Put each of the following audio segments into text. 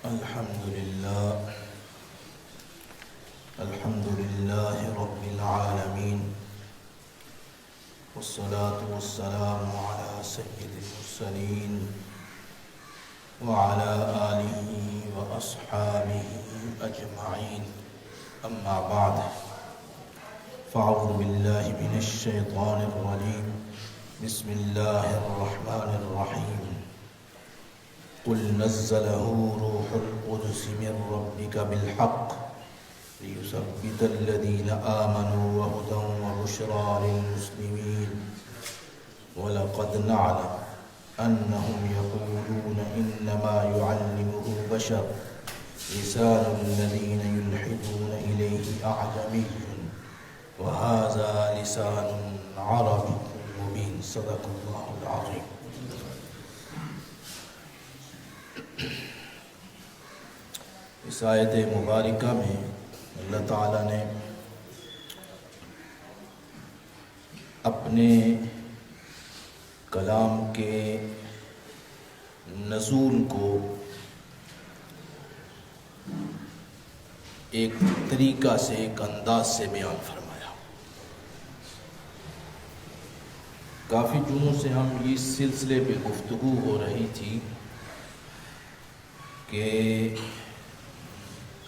الحمد لله رب العالمين، والصلاة والسلام على سيد المرسلين وعلى آله وأصحابه أجمعين. أما بعد، فأعوذ بالله من الشيطان الرجيم. بسم الله الرحمن الرحيم. قل نزله روح القدس من ربك بالحق ليثبت الذين آمنوا وهدى وبشرى للمسلمين. ولقد نعلم أنهم يقولون إنما يعلمه بشر لسان الذين يلحدون إليه أعجمي وهذا لسان عربي مبين. صدق الله العظيم. اس آیت مبارکہ میں اللہ تعالیٰ نے اپنے کلام کے نزول کو ایک طریقہ سے، ایک انداز سے بیان فرمایا. کافی جمعوں سے ہم اس سلسلے پہ گفتگو ہو رہی تھی کہ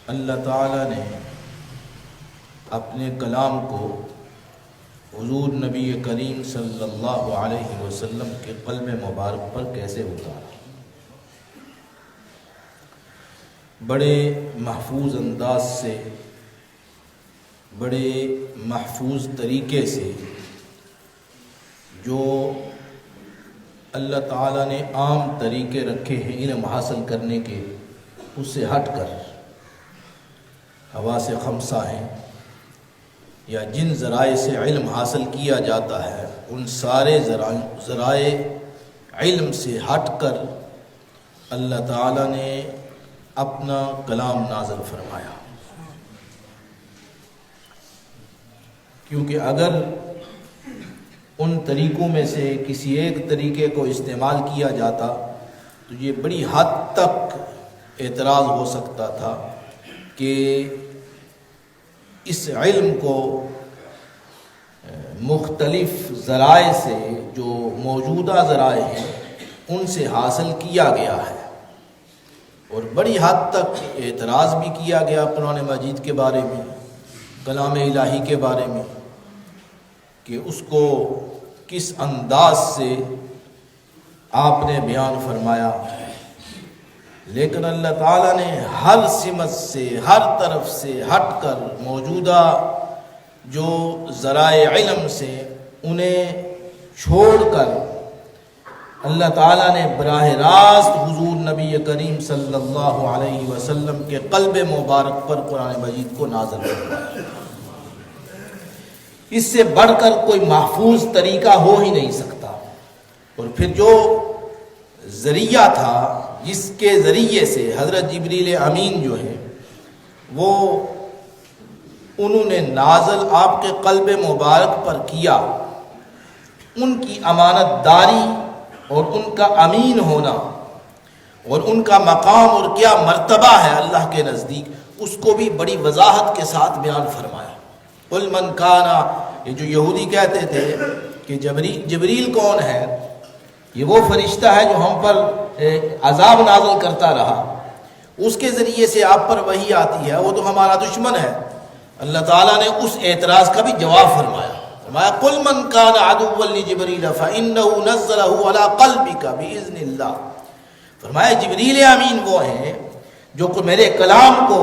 اللہ تعالیٰ نے اپنے کلام کو حضور نبی کریم صلی اللہ علیہ وسلم کے قلب مبارک پر کیسے اتارا. بڑے محفوظ انداز سے، بڑے محفوظ طریقے سے، جو اللہ تعالیٰ نے عام طریقے رکھے ہیں علم حاصل کرنے کے، اس سے ہٹ کر حواس خمسہ ہیں یا جن ذرائع سے علم حاصل کیا جاتا ہے، ان سارے ذرائع علم سے ہٹ کر اللہ تعالیٰ نے اپنا کلام نازل فرمایا. کیونکہ اگر ان طریقوں میں سے کسی ایک طریقے کو استعمال کیا جاتا تو یہ بڑی حد تک اعتراض ہو سکتا تھا کہ اس علم کو مختلف ذرائع سے، جو موجودہ ذرائع ہیں، ان سے حاصل کیا گیا ہے. اور بڑی حد تک اعتراض بھی کیا گیا قرآن مجید کے بارے میں، کلام الہی کے بارے میں، کہ اس کو کس انداز سے آپ نے بیان فرمایا. لیکن اللہ تعالیٰ نے ہر سمت سے، ہر طرف سے ہٹ کر موجودہ جو ذرائع علم سے انہیں چھوڑ کر اللہ تعالیٰ نے براہ راست حضور نبی کریم صلی اللہ علیہ وسلم کے قلب مبارک پر قرآن مجید کو نازل فرمایا. اس سے بڑھ کر کوئی محفوظ طریقہ ہو ہی نہیں سکتا. اور پھر جو ذریعہ تھا جس کے ذریعے سے حضرت جبریل امین جو ہے وہ انہوں نے نازل آپ کے قلب مبارک پر کیا، ان کی امانت داری اور ان کا امین ہونا اور ان کا مقام اور کیا مرتبہ ہے اللہ کے نزدیک، اس کو بھی بڑی وضاحت کے ساتھ بیان فرمایا. قل من کانا، یہ جو یہودی کہتے تھے کہ جبریل کون ہے، یہ وہ فرشتہ ہے جو ہم پر عذاب نازل کرتا رہا، اس کے ذریعے سے آپ پر وحی آتی ہے، وہ تو ہمارا دشمن ہے. اللہ تعالیٰ نے اس اعتراض کا بھی جواب فرمایا. قل من کان عدوا لجبریل فإنه نزله على قلبك بإذن اللہ. فرمایا جبریل امین وہ ہیں جو میرے کلام کو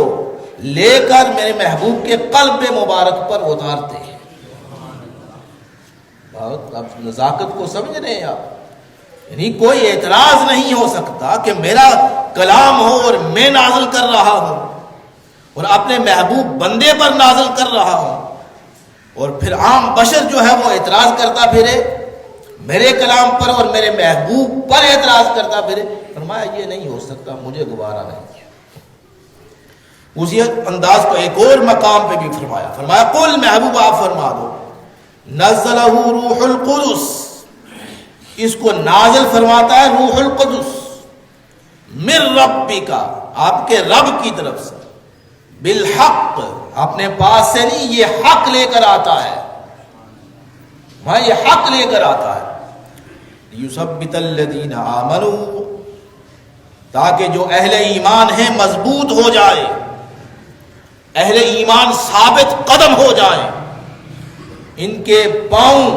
لے کر میرے محبوب کے قلب مبارک پر اتارتے ہیں. بہت اب نزاکت کو سمجھ رہے ہیں آپ. یعنی کوئی اعتراض نہیں ہو سکتا کہ میرا کلام ہو اور میں نازل کر رہا ہوں اور اپنے محبوب بندے پر نازل کر رہا ہوں، اور پھر عام بشر جو ہے وہ اعتراض کرتا پھرے میرے کلام پر اور میرے محبوب پر اعتراض کرتا پھرے. فرمایا یہ نہیں ہو سکتا، مجھے گوارا نہیں. اسی انداز کو ایک اور مقام پہ بھی فرمایا قل محبوب آپ فرما دو نزلہ روح القدس، اس کو نازل فرماتا ہے روح القدس. من ربک، آپ کے رب کی طرف سے، بالحق، اپنے پاس سے نہیں، یہ حق لے کر آتا ہے، وہاں یہ حق لے کر آتا ہے، لیثبت الذین آمنوا، تاکہ جو اہل ایمان ہیں مضبوط ہو جائے، اہل ایمان ثابت قدم ہو جائیں، ان کے پاؤں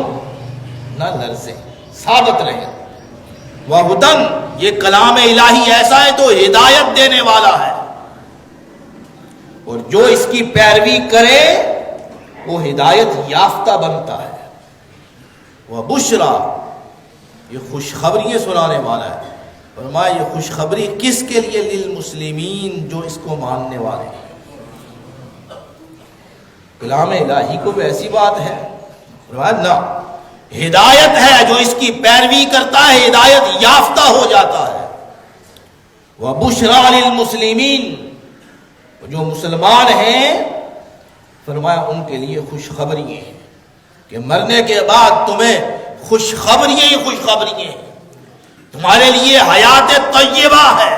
نہ لرزیں، ثابت رہیں۔ وَہُدًى، یہ کلام الہی ایسا ہے تو ہدایت دینے والا ہے، اور جو اس کی پیروی کرے وہ ہدایت یافتہ بنتا ہے۔ وَبُشْرَى، یہ خوشخبری سنانے والا ہے۔ فرمایا یہ خوشخبری کس کے لیے؟ للمسلمین، جو اس کو ماننے والے ہیں۔ کلام الہی کو بھی ایسی بات ہے، فرمایا نہ، ہدایت ہے، جو اس کی پیروی کرتا ہے ہدایت یافتہ ہو جاتا ہے۔ وَبُشْرَى لِلْمُسْلِمِينَ، جو مسلمان ہیں فرمایا ان کے لیے خوشخبری ہے کہ مرنے کے بعد تمہیں خوشخبری ہی خوشخبری ہیں، تمہارے لیے حیات طیبہ ہے،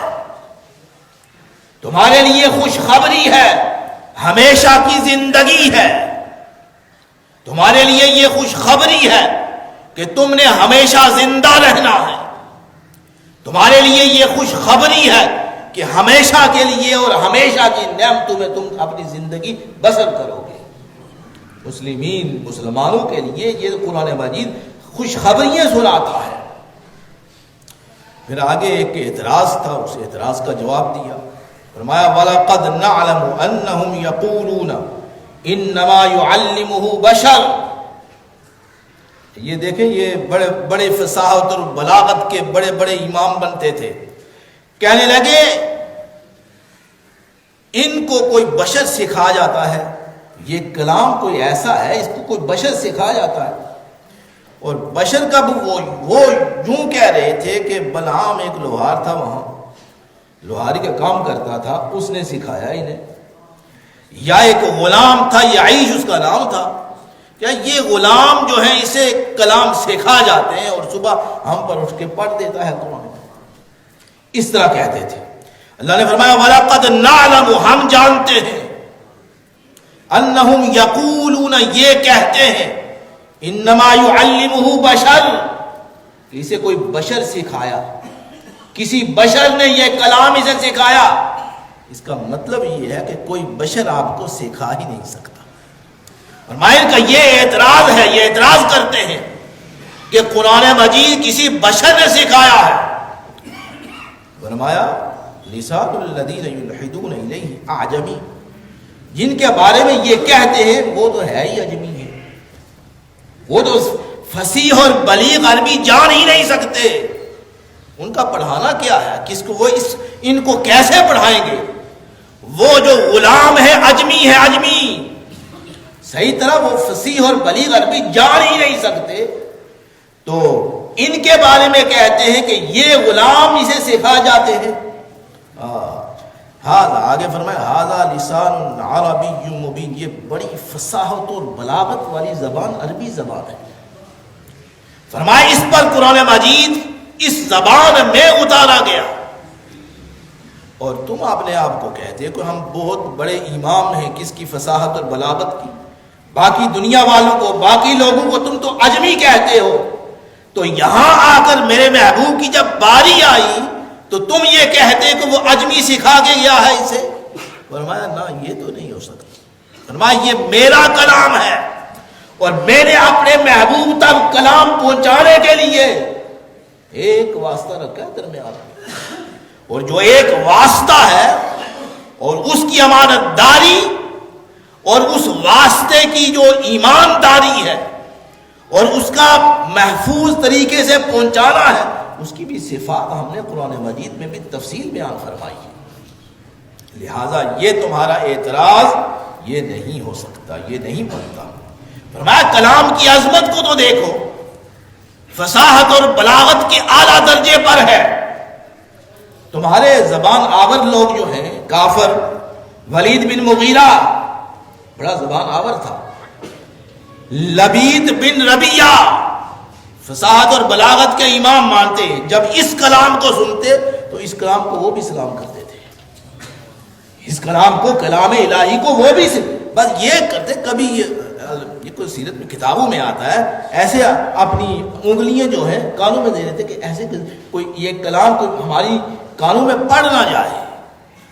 تمہارے لیے خوشخبری ہے، ہمیشہ کی زندگی ہے، تمہارے لیے یہ خوشخبری ہے کہ تم نے ہمیشہ زندہ رہنا ہے، تمہارے لیے یہ خوشخبری ہے کہ ہمیشہ کے لیے اور ہمیشہ کی نعمتوں میں تم اپنی زندگی بسر کرو گے۔ مسلمین، مسلمانوں کے لیے یہ قرآن مجید خوشخبریاں سناتا ہے۔ پھر آگے ایک اعتراض تھا، اس اعتراض کا جواب دیا، فرمایا وَلَقَدْ نَعْلَمُ أَنَّهُمْ يَقُولُونَ إِنَّمَا يُعَلِّمُهُ بَشَرٌ۔ یہ دیکھیں، یہ بڑے بڑے فصاحت اور بلاغت کے بڑے بڑے امام بنتے تھے، کہنے لگے ان کو کوئی بشر سکھا جاتا ہے، یہ کلام کوئی ایسا ہے اس کو کوئی بشر سکھا جاتا ہے۔ اور بشر کا وہ یوں کہہ رہے تھے کہ بلعام ایک لوہار تھا، وہاں لوہاری کا کام کرتا تھا، اس نے سکھایا انہیں، یا ایک غلام تھا، یعیش اس کا نام تھا، کیا یہ غلام جو ہے اسے کلام سکھا جاتے ہیں اور صبح ہم پر اٹھ کے پڑھ دیتا ہے قرآن۔ اس طرح کہتے تھے۔ اللہ نے فرمایا وَلَقَدْ نَعْلَمُ، ہم جانتے ہیں، أَنَّهُمْ يَقُولُونَ، یہ کہتے ہیں، إِنَّمَا يُعَلِّمُهُ بَشَرٌ، کہ اسے کوئی بشر سکھایا، کسی بشر نے یہ کلام اسے سکھایا۔ اس کا مطلب یہ ہے کہ کوئی بشر آپ کو سکھا ہی نہیں سکتا۔ فرمایا کا یہ اعتراض ہے، یہ اعتراض کرتے ہیں کہ قرآن مجید کسی بشر نے سکھایا ہے۔ فرمایا لسان الذین یلحدون الیہ اعجمی، جن کے بارے میں یہ کہتے ہیں وہ تو ہے ہی اجمی ہے، وہ تو فصیح اور بلیغ عربی جان ہی نہیں سکتے، ان کا پڑھانا کیا ہے، کس کو وہ ان کو کیسے پڑھائیں گے؟ وہ جو غلام ہے اجمی ہے، اجمی صحیح طرح وہ فصیح اور بلیغ عربی جان ہی نہیں سکتے، تو ان کے بارے میں کہتے ہیں کہ یہ غلام اسے سکھا جاتے ہیں۔ آگے فرمایا ھذا لسان عربی مبین، یہ بڑی فصاحت اور بلاغت والی زبان عربی زبان ہے۔ فرمایا اس پر قرآن مجید اس زبان میں اتارا گیا، اور تم اپنے آپ کو کہتے کہ ہم بہت بڑے امام ہیں کس کی فصاحت اور بلاغت کی، باقی دنیا والوں کو، باقی لوگوں کو تم تو اجمی کہتے ہو، تو یہاں آ کر میرے محبوب کی جب باری آئی تو تم یہ کہتے کہ وہ اجمی سکھا کے گیا ہے اسے۔ فرمایا نہ، یہ تو نہیں ہو سکتا۔ فرمایا یہ میرا کلام ہے، اور میں نے اپنے محبوب تک کلام پہنچانے کے لیے ایک واسطہ رکھا ہے درمیان میں، اور جو ایک واسطہ ہے اور اس کی امانت داری اور اس واسطے کی جو ایمانداری ہے اور اس کا محفوظ طریقے سے پہنچانا ہے، اس کی بھی صفات ہم نے قرآن مجید میں بھی تفصیل بیان فرمائی ہے۔ لہٰذا یہ تمہارا اعتراض یہ نہیں ہو سکتا، یہ نہیں بنتا۔ فرمایا کلام کی عظمت کو تو دیکھو، فصاحت اور بلاغت کے اعلیٰ درجے پر ہے۔ تمہارے زبان آور لوگ جو ہیں، کافر ولید بن مغیرہ بڑا زبان آور تھا، لبید بن ربیعہ فصاحت اور بلاغت کے امام مانتے ہیں، جب اس کلام کو سنتے تو اس کلام کو وہ بھی سلام کرتے تھے، اس کلام کو، کلام الہی کو وہ بھی بس یہ کرتے. کبھی یہ کوئی سیرت میں کتابوں میں آتا ہے، ایسے اپنی انگلیاں جو ہیں کانوں میں دے رہے تھے کہ ایسے کوئی یہ کلام کوئی ہماری کانوں میں پڑ نہ جائے،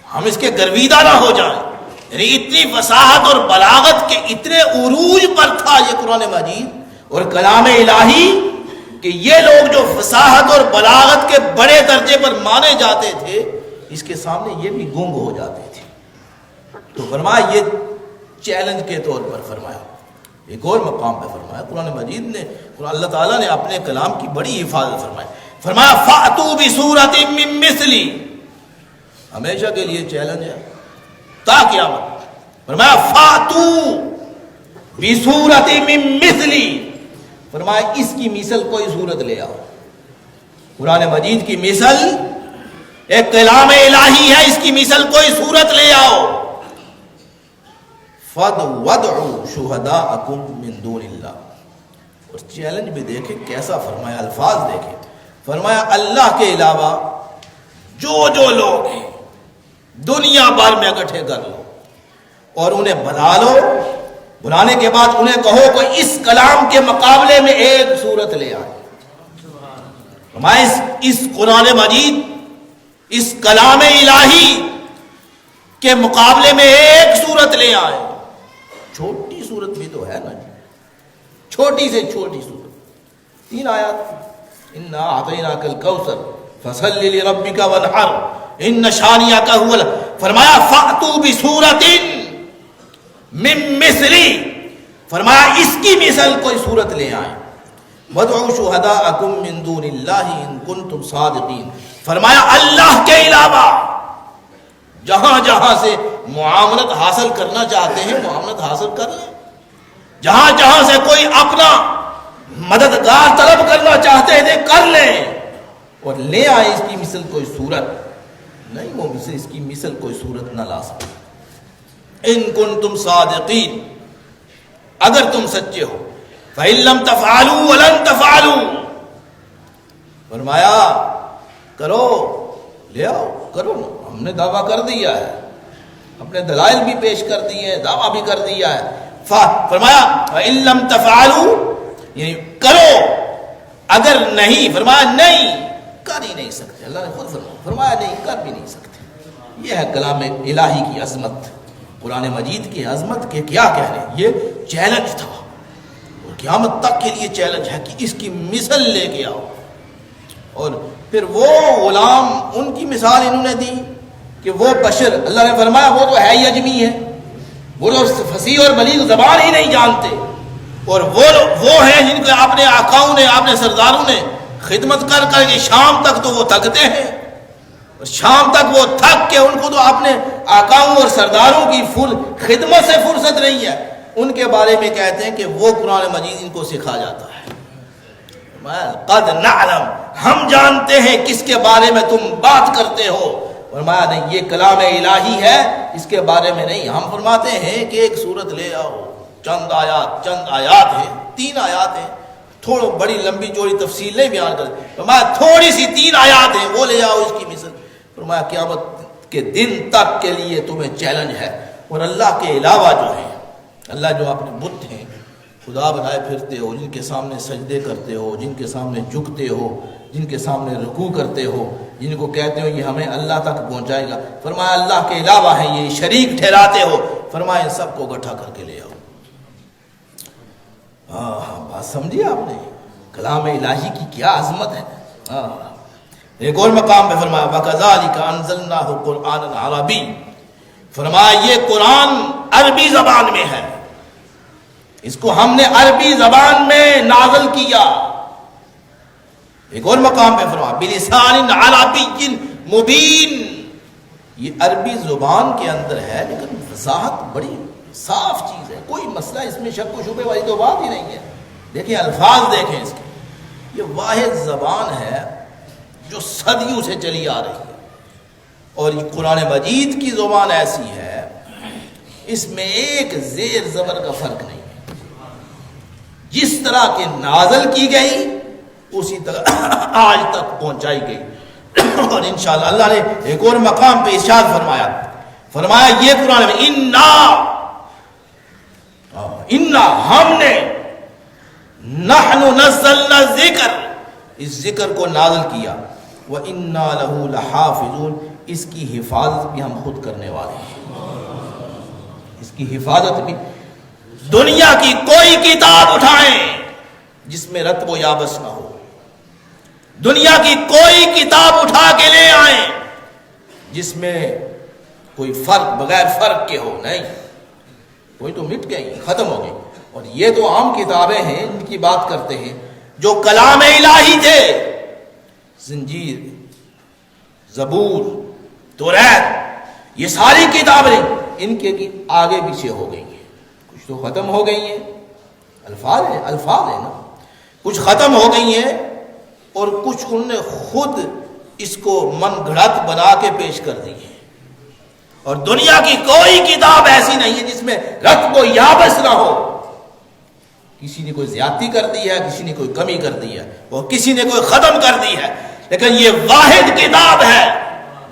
ہم اس کے گرویدہ نہ ہو جائیں. یعنی اتنی فصاحت اور بلاغت کے اتنے عروج پر تھا یہ قرآن مجید اور کلام الہی کہ یہ لوگ جو فصاحت اور بلاغت کے بڑے درجے پر مانے جاتے تھے، اس کے سامنے یہ بھی گنگ ہو جاتے تھے. تو فرمایا یہ چیلنج کے طور پر فرمایا. ایک اور مقام پہ فرمایا قرآن مجید نے، اللہ تعالیٰ نے اپنے کلام کی بڑی حفاظت فرمائی. فرمایا فَأْتُوا بِسُورَةٍ مِّن مِّثْلِهِ، ہمیشہ کے لیے چیلنج ہے تا قیامت. فرمایا فَأْتُوا بِسُورَةٍ مِّن مِّثْلِهِ، فرمایا اس کی مثل کوئی صورت لے آؤ. قرآن مجید کی مثل ایک کلام الہی ہے، اس کی مثل کوئی صورت لے آؤ. وَادْعُوا شُهَدَاءَكُم مِّن دُونِ اللَّهِ، اور چیلنج بھی دیکھیں کیسا فرمایا، الفاظ دیکھیں. فرمایا اللہ کے علاوہ جو لوگ ہیں دنیا بھر میں اکٹھے کر لو اور انہیں بلا لو. بلانے کے بعد انہیں کہو کہ اس کلام کے مقابلے میں ایک صورت لے آئے. فرمایا اس قرآن مجید، اس کلام الہی کے مقابلے میں ایک صورت لے آئے. چھوٹی صورت بھی تو ہے نا، چھوٹی سے چھوٹی صورت، 3 آیات. اِنَّا أَعْطَيْنَاكَ الْكَوْثَرَ فَصَلِّ لِرَبِّكَ وَانْحَرْ إِنَّ شَانِئَكَ هُوَ فرمایا فَأْتُوا بِسُورَةٍ مِّن مِّثْلِهِ، فرمایا اس کی مثل کوئی صورت لے آئیں. وَادْعُوا شُهَدَاءَكُم مِّن دُونِ اللَّهِ إِن كُنتُمْ صَادِقِينَ، فرمایا اللہ کے علاوہ جہاں جہاں سے معاونت حاصل کرنا چاہتے ہیں معاونت حاصل کر لیں. جہاں جہاں سے کوئی اپنا مددگار طلب کرنا چاہتے ہیں کر لیں اور لے آئے اس کی مثل کوئی صورت نہیں. وہ مثل اس کی مثل کوئی صورت نہ لا سکتے. ان کنتم صادقین، اگر تم سچے ہو. فإن لم تفعلوا ولن تفعلوا، فرمایا کرو، لے آؤ، کرو نا. ہم نے دعویٰ کر دیا ہے، اپنے دلائل بھی پیش کر دیے ہیں، دعویٰ بھی کر دیا ہے. فرمایا فإن لم تفعلوا، یعنی کرو. اگر نہیں، فرمایا نہیں، کر ہی نہیں سکتے. اللہ نے خود فرمایا نہیں، کر بھی نہیں سکتے. یہ ہے کلام الہی کی عظمت، قرآن مجید کی عظمت کے کیا کہنے. یہ چیلنج تھا اور قیامت تک کے لیے چیلنج ہے کہ اس کی مثل لے کے آؤ. اور پھر وہ غلام، ان کی مثال انہوں نے دی کہ وہ بشر، اللہ نے فرمایا وہ تو ہے ہی اجمی ہے، وہ تو فصیح اور بلیغ زبان ہی نہیں جانتے. اور وہ ہیں جن کو اپنے آقاؤں نے، اپنے سرداروں نے خدمت کر کر کے شام تک تو وہ تھکتے ہیں، اور شام تک وہ تھک کے ان کو تو اپنے آقاؤں اور سرداروں کی خدمت سے فرصت نہیں ہے. ان کے بارے میں کہتے ہیں کہ وہ قرآن مجید ان کو سکھا جاتا ہے. قد نعلم، ہم جانتے ہیں کس کے بارے میں تم بات کرتے ہو. فرمایا نہیں، یہ کلام الہی ہے، اس کے بارے میں نہیں. ہم فرماتے ہیں کہ ایک صورت لے آؤ، چند آیات ہیں، 3 آیات ہیں، تھوڑا بڑی لمبی چوڑی تفصیل نہیں بیان کرتے. فرمایا تھوڑی سی 3 آیات ہیں، وہ لے آؤ اس کی مثل. فرمایا قیامت کے دن تک کے لیے تمہیں چیلنج ہے. اور اللہ کے علاوہ جو ہے، اللہ جو اپنے بت ہیں خدا بنائے پھرتے ہو، جن کے سامنے سجدے کرتے ہو، جن کے سامنے جھکتے ہو، جن کے سامنے رکوع کرتے ہو، جن کو کہتے ہو یہ ہمیں اللہ تک پہنچائے گا، فرمایا اللہ کے علاوہ ہیں، یہ شریک ٹھہراتے ہو. فرمایا ان سب کو اکٹھا کر کے لے آؤ. بات سمجھی آپ نے کلام الہی کی کیا عظمت ہے. ایک اور مقام پہ فرمایا وَكَذَلِكَ أَنزَلْنَاهُ قُرْآنًا عَرَبِيًّا، فرمایا یہ قرآن عربی زبان میں ہے، اس کو ہم نے عربی زبان میں نازل کیا. ایک اور مقام پہ فرمایا بِلِسَانٍ عَرَبِيٍّ مُبِينٍ، یہ عربی زبان کے اندر ہے لیکن وضاحت بڑی صاف چیز ہے، کوئی مسئلہ اس میں شک و شبے والی تو بات ہی نہیں ہے. دیکھیں الفاظ دیکھیں اس کے، یہ واحد زبان ہے جو صدیوں سے چلی آ رہی ہے. اور یہ قرآن مجید کی زبان ایسی ہے، اس میں ایک زیر زبر کا فرق نہیں ہے. جس طرح کے نازل کی گئی اسی طرح آج تک پہنچائی گئی. اور انشاءاللہ اللہ نے ایک اور مقام پہ ارشاد فرمایا یہ قرآن میں انا ہم نے نحن نزلنا ذکر، اس ذکر کو نازل کیا، وَإِنَّا لَهُ لَحَافِظُونَ، اس کی حفاظت بھی ہم خود کرنے والے ہیں، اس کی حفاظت بھی۔ دنیا کی کوئی کتاب اٹھائیں جس میں رتب و یابس نہ ہو، دنیا کی کوئی کتاب اٹھا کے لے آئیں جس میں کوئی فرق بغیر فرق کے ہو، نہیں، کوئی تو مٹ گئی، ختم ہو گئی۔ اور یہ تو عام کتابیں ہیں، ان کی بات کرتے ہیں جو کلام الہی تھے، زنجیر، زبور، توریت، یہ ساری کتابیں ان کے آگے پیچھے ہو گئی ہیں، کچھ تو ختم ہو گئی ہیں، الفاظ ہیں نا، کچھ ختم ہو گئی ہیں اور کچھ انہوں نے خود اس کو من گھڑت بنا کے پیش کر دی ہے۔ اور دنیا کی کوئی کتاب ایسی نہیں ہے جس میں رتب و یابس نہ ہو، کسی نے کوئی زیادتی کر دی ہے، کسی نے کوئی کمی کر دی ہے، اور کسی نے کوئی ختم کر دی ہے، لیکن یہ واحد کتاب ہے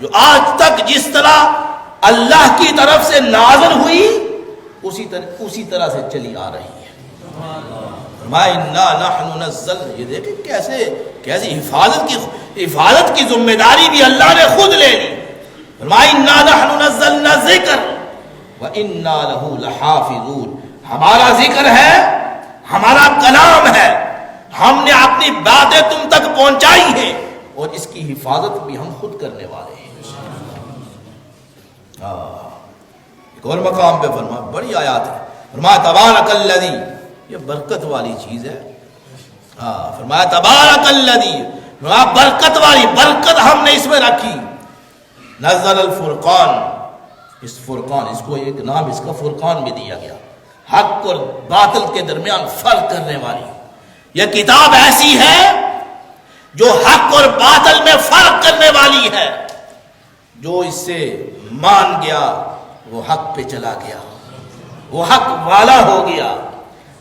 جو آج تک جس طرح اللہ کی طرف سے نازل ہوئی اسی طرح سے چلی آ رہی ہے۔ فرمایا انا نحن نزلنا، یہ دیکھیں کیسے حفاظت کی ذمہ داری بھی اللہ نے خود لے لی۔ فرمایا انا نحن نزلنا ذکر وانا له لحافظون، ہمارا ذکر ہے، ہمارا کلام ہے، ہم نے اپنی باتیں تم تک پہنچائی ہیں اور اس کی حفاظت بھی ہم خود کرنے والے ہیں۔ ایک اور مقام پہ فرمایا، بڑی آیات ہے، فرمایا تبارک الذی، یہ برکت والی چیز ہے، فرمایا تبارک الذی، برکت والی، برکت ہم نے اس میں رکھی، نزل الفرقان، اس فرقان، اس کو ایک نام اس کا فرقان بھی دیا گیا، حق اور باطل کے درمیان فرق کرنے والی یہ کتاب ایسی ہے جو حق اور باطل میں فرق کرنے والی ہے، جو اس سے مان گیا وہ حق پہ چلا گیا، وہ حق والا ہو گیا،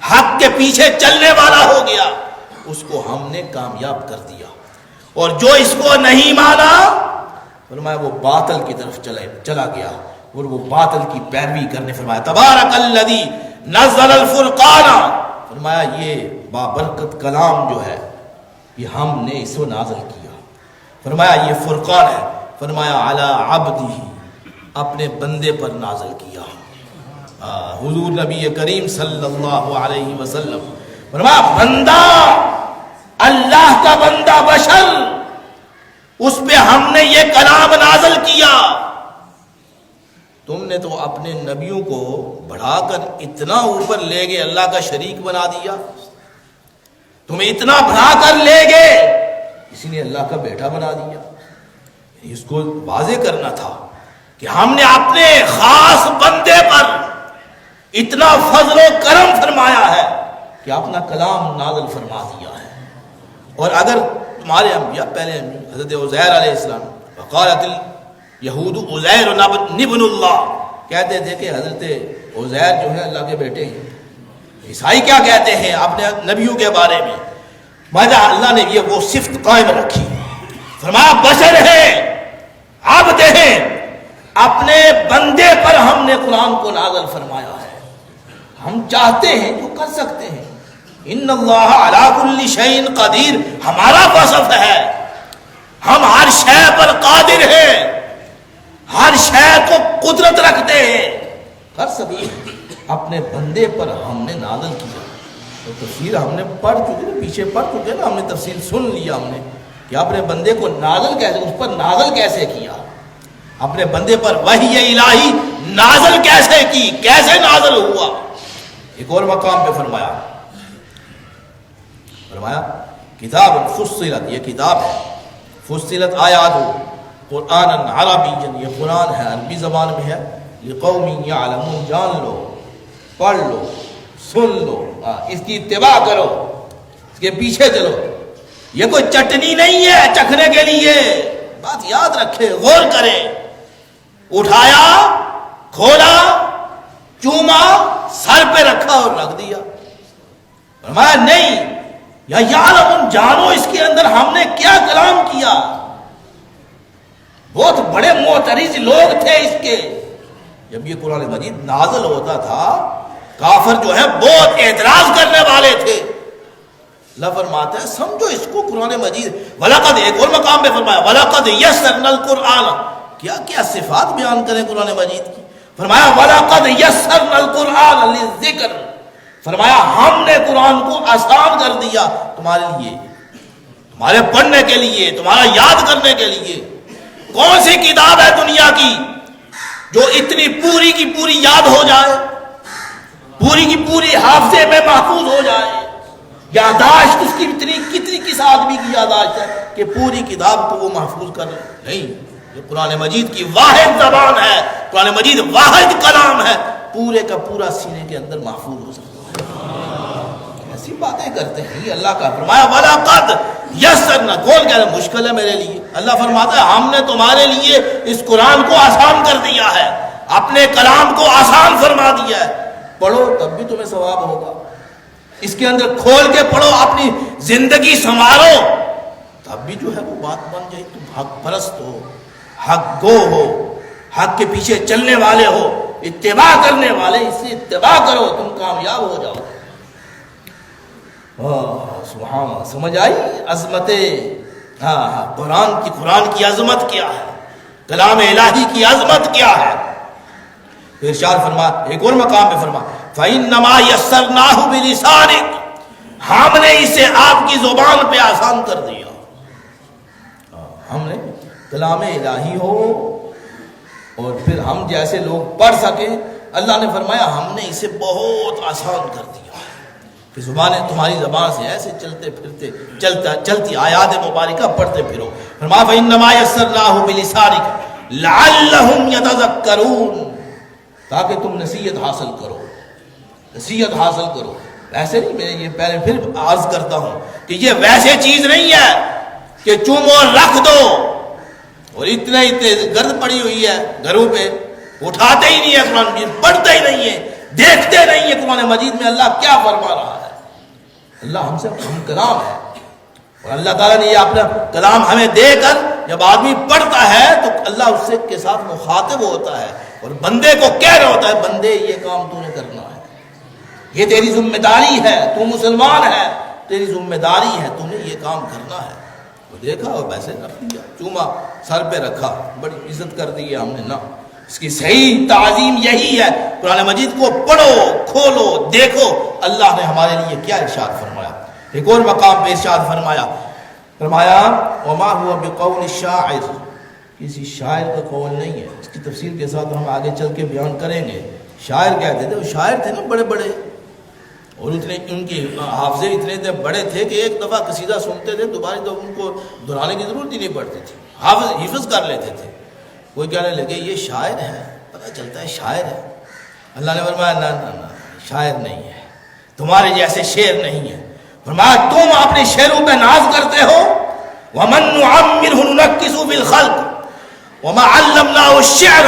حق کے پیچھے چلنے والا ہو گیا، اس کو ہم نے کامیاب کر دیا، اور جو اس کو نہیں مانا فرمایا وہ باطل کی طرف چلا گیا اور وہ باطل کی پیروی کرنے۔ فرمایا تبارک الذی نزل الفرقان، فرمایا یہ بابرکت کلام جو ہے یہ ہم نے اس کو نازل کیا، فرمایا یہ فرقان ہے، فرمایا علی عبدہ، اپنے بندے پر نازل کیا، حضور نبی کریم صلی اللہ علیہ وسلم، فرمایا بندہ، اللہ کا بندہ بشر، اس پہ ہم نے یہ کلام نازل کیا۔ تم نے تو اپنے نبیوں کو بڑھا کر اتنا اوپر لے گئے، اللہ کا شریک بنا دیا، تمہیں اتنا بڑھا کر لے گئے، کسی نے اللہ کا بیٹا بنا دیا۔ اس کو واضح کرنا تھا کہ ہم نے اپنے خاص بندے پر اتنا فضل و کرم فرمایا ہے کہ اپنا کلام نازل فرما دیا ہے۔ اور اگر تمہارے انبیاء پہلے حضرت عزیر علیہ السلام، وقالت الیہود عزیر ابن اللہ، کہتے تھے کہ حضرت عزیر جو ہے اللہ کے بیٹے ہیں، عیسائی کیا کہتے ہیں اپنے نبیوں کے بارے میں، ماذا اللہ نے یہ وہ صفت قائم رکھی، فرمایا بشر ہے، عبد ہے، اپنے بندے پر ہم نے قرآن کو نازل فرمایا ہے، ہم چاہتے ہیں جو کر سکتے ہیں، ان اللہ علی کل شیء قدیر، ہمارا وصف ہے، ہم ہر شے پر قادر ہیں، ہر شے کو قدرت رکھتے ہیں، کر سکتے ہیں، اپنے بندے پر ہم نے نازل کیا۔ تو تفسیر ہم نے پڑھ چکے، پیچھے پڑھ چکے نا، ہم نے تفسیر سن لیا ہم نے کہ اپنے بندے کو نازل کیسے، اس پر نازل کیسے کیا، اپنے بندے پر وحی الہی نازل کیسے کی، کیسے نازل ہوا۔ ایک اور مقام پہ فرمایا کتاب فصلت، یہ کتاب ہے، فصلت آیات قرآن عربی، یہ قرآن ہے عربی زبان میں ہے، لقوم یعلمون، جان لو، پڑھ لو، سن لو، اس کی اتباع کرو، اس کے پیچھے چلو، یہ کوئی چٹنی نہیں ہے چکھنے کے لیے، بات یاد رکھے، غور کرے، اٹھایا، کھولا، چوما، سر پہ رکھا اور رکھ دیا، فرمایا نہیں، یا یعلمون، جانو اس کے اندر ہم نے کیا کلام کیا، بہت بڑے معترض لوگ تھے اس کے. جب یہ قرآن مجید نازل ہوتا تھا کافر جو ہے بہت اعتراض کرنے والے تھے. اللہ فرماتا ہے سمجھو اس کو قرآن مجید. وَلَقَدْ ایک اور مقام پہ فرمایا وَلَقَدْ يَسَّرْنَا الْقُرْآنَ. کیا کیا صفات بیان کریں قرآن مجید کی. فرمایا وَلَقَدْ يَسَّرْنَا الْقُرْآنَ لِلذِّكْرِ. فرمایا ہم نے قرآن کو آسان کر دیا تمہارے لیے, تمہارے پڑھنے کے لیے, تمہارا یاد کرنے کے لیے. کون سی کتاب ہے دنیا کی جو اتنی پوری کی پوری یاد ہو جائے, پوری کی پوری حافظے میں محفوظ ہو جائے. یاداشت اس کی کتنی کس آدمی کی یاداشت ہے کہ پوری کتاب کو وہ محفوظ کر لے. نہیں, یہ قرآن مجید کی واحد زبان ہے, قرآن مجید واحد کلام ہے, پورے کا پورا سینے کے اندر محفوظ ہو سکتا ہے. ایسی باتیں کرتے ہیں. یہ اللہ کا فرمایا وَلَقَدْ يَسَّرْنَا. کون کہہ رہا ہے مشکل ہے میرے لیے. اللہ فرماتا ہے ہم نے تمہارے لیے اس قرآن کو آسان کر دیا ہے, اپنے کلام کو آسان فرما دیا ہے. پڑھو تب بھی تمہیں ثواب ہوگا. اس کے اندر کھول کے پڑھو, اپنی زندگی سنوارو, تب بھی جو ہے وہ بات بن جائے. تم حق پرست ہو, حق گو ہو, حق کے پیچھے چلنے والے ہو, اتباع کرنے والے, اس سے اتباع کرو تم کامیاب ہو جاؤ. سبحان اللہ. سمجھ آئی عظمت قرآن کی عظمت کیا ہے, کلام الہی کی عظمت کیا ہے. ارشاد فرما ایک اور مقام پہ فرما فَإِنَّمَا يَسَّرْنَاهُ بِلِسَانِكَ. ہم نے اسے آپ کی زبان پہ آسان کر دیا. ہم نے کلام الہی ہو اور پھر ہم جیسے لوگ پڑھ سکیں, اللہ نے فرمایا ہم نے اسے بہت آسان کر دیا. کہ زبانیں تمہاری زبان سے ایسے چلتے پھرتے چلتی آیات مبارکہ پڑھتے پھرو. فرمایا فَإِنَّمَا يَسَّرْنَاهُ بِلِسَانِكَ لَعَلَّهُمْ يَتَذَكَّرُونَ. تاکہ تم نصیحت حاصل کرو, نصیحت حاصل کرو. ایسے نہیں, میں یہ پہلے پھر عرض کرتا ہوں کہ یہ ویسے چیز نہیں ہے کہ چومو اور رکھ دو اور اتنے گرد پڑی ہوئی ہے گھروں پہ, اٹھاتے ہی نہیں ہے قرآن مجید, پڑھتے ہی نہیں ہے, دیکھتے نہیں ہے قرآن مجید میں اللہ کیا فرما رہا ہے. اللہ ہم سے ہم کلام ہے اور اللہ تعالیٰ نے یہ اپنا کلام ہمیں دے کر جب آدمی پڑھتا ہے تو اللہ اس سے کے ساتھ مخاطب ہوتا ہے اور بندے کو کہہ رہا ہوتا ہے بندے یہ کام تو نے کرنا ہے, یہ تیری ذمہ داری ہے, تو مسلمان ہے, تیری ذمہ داری ہے, تو نے یہ کام کرنا ہے. وہ دیکھا اور ویسے رکھ دیا, چوما سر پہ رکھا, بڑی عزت کر دی ہے ہم نے. نہ, اس کی صحیح تعظیم یہی ہے. قرآن مجید کو پڑھو, کھولو, دیکھو اللہ نے ہمارے لیے کیا ارشاد فرمایا. ایک اور مقام پہ ارشاد فرمایا وما هو بقول الشاعر. کسی شاعر کا قول نہیں ہے. اس کی تفسیر کے ساتھ ہم آگے چل کے بیان کریں گے. شاعر کہتے تھے, وہ شاعر تھے نا بڑے بڑے, اور اتنے ان کی حافظے اتنے بڑے تھے کہ ایک دفعہ قصیدہ سنتے تھے دوبارہ تو ان کو دہرانے کی ضرورت ہی نہیں پڑتی تھی, حفظ کر لیتے تھے. کوئی کہنے لگے یہ شاعر ہے, پتہ چلتا ہے شاعر ہے. اللہ نے فرمایا نہ, شاعر نہیں ہے, تمہارے جیسے شعر نہیں ہے. فرمایا تم اپنے شعروں پہ ناز کرتے ہو. وَمَن نُعَمِّرْهُ نُنَكِّسُهُ فِي الْخَلْقِ وَمَا عَلَّمْنَاهُ الشِّعْرَ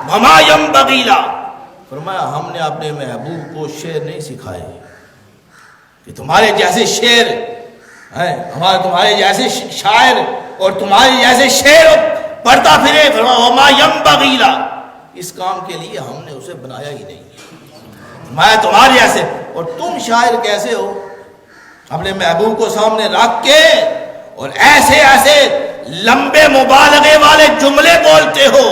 وَمَا يَنبَغِي لَهُ. فرمایا ہم نے اپنے محبوب کو شعر نہیں سکھائے کہ تمہارے جیسے شعر ہیں, تمہارے جیسے شاعر اور تمہارے جیسے شعر پڑھتا پھرے. فرمایا وَمَا يَنبَغِي لَهُ. اس کام کے لیے ہم نے اسے بنایا ہی نہیں. میں تمہارے جیسے, اور تم شاعر کیسے ہو, اپنے محبوب کو سامنے رکھ کے اور ایسے ایسے لمبے مبالغے والے جملے بولتے ہو.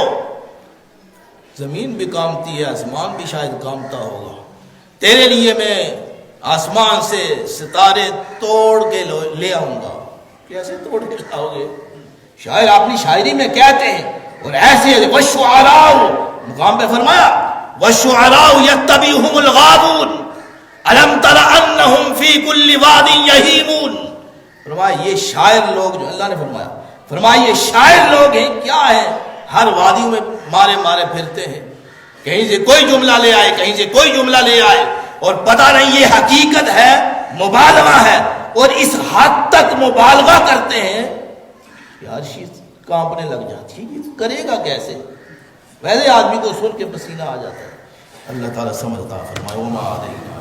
زمین بھی کامتی ہے, آسمان بھی شاید کامتا ہوگا. تیرے لیے میں آسمان سے ستارے توڑ کے لے آؤں گا. کیسے توڑ کے لاؤ گے؟ شاعر اپنی شاعری میں کہتے ہیں, اور ایسے وَالشُّعَرَاءُ مقام پہ فرمایا وَالشُّعَرَاءُ يَتَّبِعُهُمُ الْغَاوُونَ أَلَمْ تَرَ أَنَّهُمْ فِي كُلِّ وَادٍ يَهِيمُونَ. فرمایا یہ شاعر لوگ جو اللہ نے فرمایا یہ شاعر لوگ ہیں, کیا ہیں, ہر وادیوں میں مارے پھرتے ہیں. کہیں سے کوئی جملہ لے آئے, کہیں سے کوئی جملہ لے آئے, اور پتہ نہیں یہ حقیقت ہے مبالغہ ہے, اور اس حد تک مبالغہ کرتے ہیں یار چیز کانپنے لگ جاتی ہے. یہ کرے گا کیسے؟ ویسے آدمی کو سن کے پسینہ آ جاتا ہے. اللہ تعالیٰ سمجھتا فرمائے وما علینا